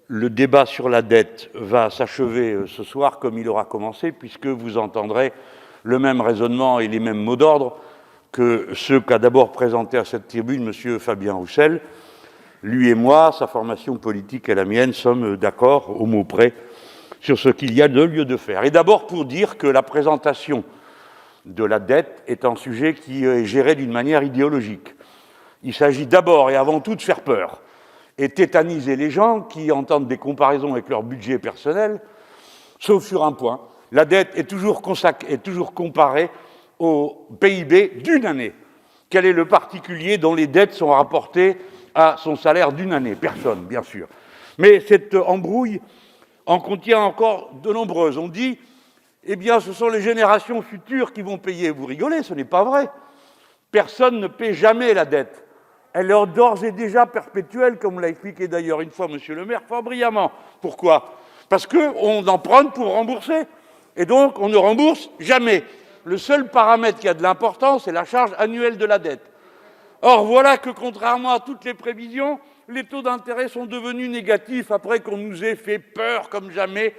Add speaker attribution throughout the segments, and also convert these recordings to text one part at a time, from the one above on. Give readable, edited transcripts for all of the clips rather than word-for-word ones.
Speaker 1: le débat sur la dette va s'achever ce soir comme il aura commencé, puisque vous entendrez le même raisonnement et les mêmes mots d'ordre que ceux qu'a d'abord présenté à cette tribune M. Fabien Roussel. Lui et moi, sa formation politique et la mienne, sommes d'accord au mot près sur ce qu'il y a de lieu de faire. Et d'abord pour dire que la présentation de la dette est un sujet qui est géré d'une manière idéologique. Il s'agit d'abord et avant tout de faire peur et tétaniser les gens qui entendent des comparaisons avec leur budget personnel, sauf sur un point. La dette est toujours comparée au PIB d'une année. Quel est le particulier dont les dettes sont rapportées à son salaire d'une année? Personne, bien sûr. Mais cette embrouille en contient encore de nombreuses. On dit, eh bien, ce sont les générations futures qui vont payer. Vous rigolez, ce n'est pas vrai. Personne ne paie jamais la dette. Elle est d'ores et déjà perpétuelle, comme l'a expliqué d'ailleurs une fois M. le maire, fort brillamment. Pourquoi? Parce qu'on emprunte pour rembourser. Et donc, on ne rembourse jamais. Le seul paramètre qui a de l'importance, c'est la charge annuelle de la dette. Or, voilà que, contrairement à toutes les prévisions, les taux d'intérêt sont devenus négatifs après qu'on nous ait fait peur comme jamais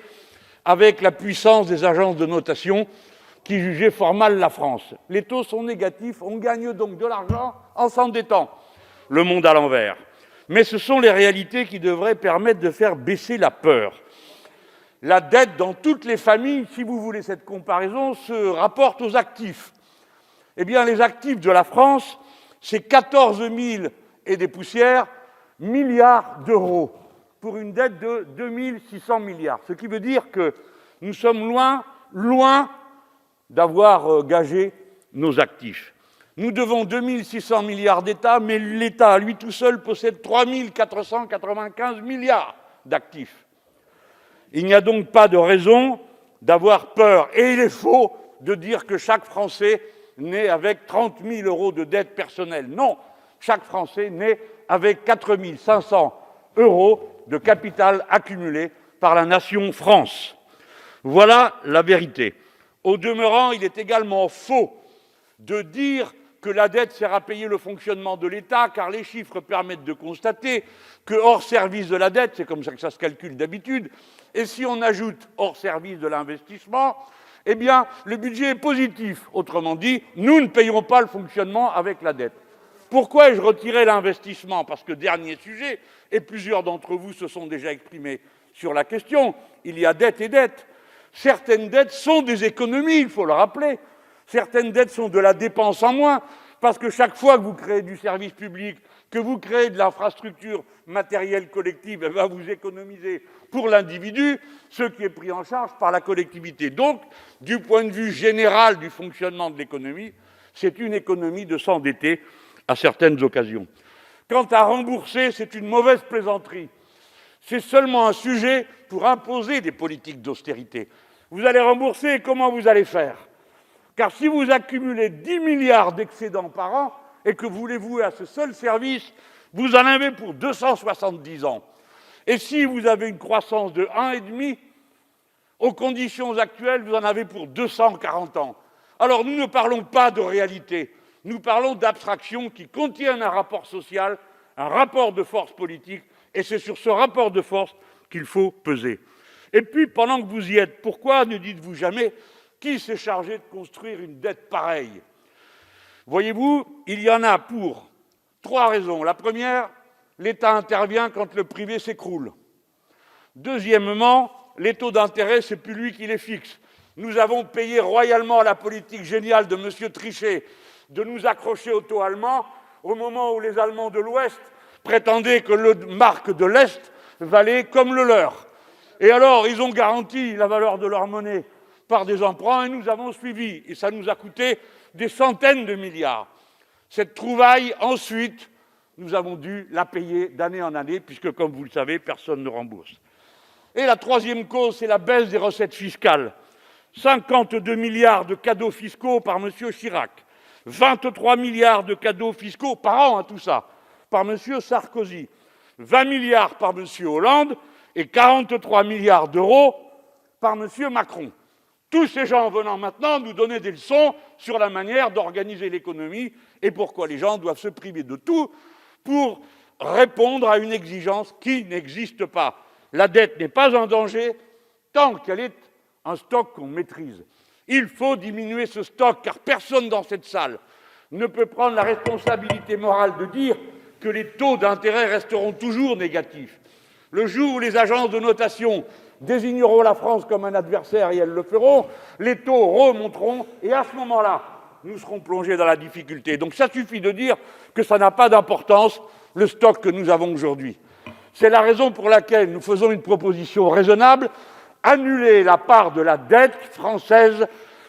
Speaker 1: avec la puissance des agences de notation qui jugeaient fort mal la France. Les taux sont négatifs, on gagne donc de l'argent en s'endettant. Le monde à l'envers. Mais ce sont les réalités qui devraient permettre de faire baisser la peur. La dette dans toutes les familles, si vous voulez cette comparaison, se rapporte aux actifs. Eh bien, les actifs de la France, c'est 14 000 et des poussières milliards d'euros pour une dette de 2 600 milliards. Ce qui veut dire que nous sommes loin d'avoir gagé nos actifs. Nous devons 2 600 milliards d'État, mais l'État, lui tout seul, possède 3 495 milliards d'actifs. Il n'y a donc pas de raison d'avoir peur. Et il est faux de dire que chaque Français naît avec 30 000 euros de dette personnelle. Non, chaque Français naît avec 4 500 euros de capital accumulé par la nation France. Voilà la vérité. Au demeurant, il est également faux de dire que la dette sert à payer le fonctionnement de l'État, car les chiffres permettent de constater que hors service de la dette, c'est comme ça que ça se calcule d'habitude, et si on ajoute hors service de l'investissement, eh bien, le budget est positif. Autrement dit, nous ne payons pas le fonctionnement avec la dette. Pourquoi ai-je retiré l'investissement? Parce que, dernier sujet, et plusieurs d'entre vous se sont déjà exprimés sur la question, il y a dette et dette. Certaines dettes sont des économies, il faut le rappeler. Certaines dettes sont de la dépense en moins, parce que chaque fois que vous créez du service public, que vous créez de l'infrastructure matérielle collective, elle va vous économiser pour l'individu ce qui est pris en charge par la collectivité. Donc, du point de vue général du fonctionnement de l'économie, c'est une économie de s'endetter à certaines occasions. Quant à rembourser, c'est une mauvaise plaisanterie. C'est seulement un sujet pour imposer des politiques d'austérité. Vous allez rembourser, et comment vous allez faire? Car si vous accumulez 10 milliards d'excédents par an et que vous les vouez à ce seul service, vous en avez pour 270 ans. Et si vous avez une croissance de 1,5, aux conditions actuelles, vous en avez pour 240 ans. Alors nous ne parlons pas de réalité, nous parlons d'abstraction qui contiennent un rapport social, un rapport de force politique, et c'est sur ce rapport de force qu'il faut peser. Et puis, pendant que vous y êtes, pourquoi ne dites-vous jamais qui s'est chargé de construire une dette pareille? Voyez-vous, il y en a pour 3 raisons. La première, l'État intervient quand le privé s'écroule. Deuxièmement, les taux d'intérêt, c'est plus lui qui les fixe. Nous avons payé royalement la politique géniale de M. Trichet de nous accrocher au taux allemand au moment où les Allemands de l'Ouest prétendaient que le mark de l'Est valait comme le leur. Et alors, ils ont garanti la valeur de leur monnaie par des emprunts et nous avons suivi. Et ça nous a coûté des centaines de milliards. Cette trouvaille, ensuite, nous avons dû la payer d'année en année, puisque, comme vous le savez, personne ne rembourse. Et la troisième cause, c'est la baisse des recettes fiscales. 52 milliards de cadeaux fiscaux par M. Chirac, 23 milliards de cadeaux fiscaux par an, tout ça, par M. Sarkozy, 20 milliards par M. Hollande et 43 milliards d'euros par M. Macron. Tous ces gens venant maintenant nous donner des leçons sur la manière d'organiser l'économie et pourquoi les gens doivent se priver de tout pour répondre à une exigence qui n'existe pas. La dette n'est pas un danger tant qu'elle est un stock qu'on maîtrise. Il faut diminuer ce stock, car personne dans cette salle ne peut prendre la responsabilité morale de dire que les taux d'intérêt resteront toujours négatifs. Le jour où les agences de notation désigneront la France comme un adversaire, et elles le feront, les taux remonteront, et à ce moment-là, nous serons plongés dans la difficulté. Donc ça suffit de dire que ça n'a pas d'importance, le stock que nous avons aujourd'hui. C'est la raison pour laquelle nous faisons une proposition raisonnable: annuler la part de la dette française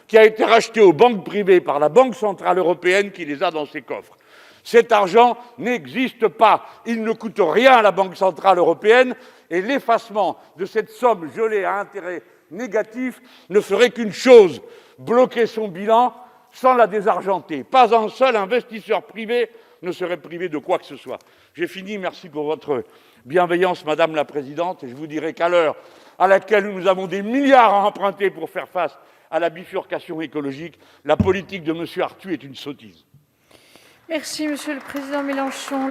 Speaker 1: qui a été rachetée aux banques privées par la Banque centrale européenne qui les a dans ses coffres. Cet argent n'existe pas, il ne coûte rien à la Banque centrale européenne, et l'effacement de cette somme gelée à intérêt négatif ne ferait qu'une chose: bloquer son bilan sans la désargenter. Pas un seul investisseur privé ne serait privé de quoi que ce soit. J'ai fini, merci pour votre bienveillance, Madame la Présidente, et je vous dirai qu'à l'heure à laquelle nous avons des milliards à emprunter pour faire face à la bifurcation écologique, la politique de M. Arthuis est une sottise.
Speaker 2: Merci, Monsieur le Président Mélenchon.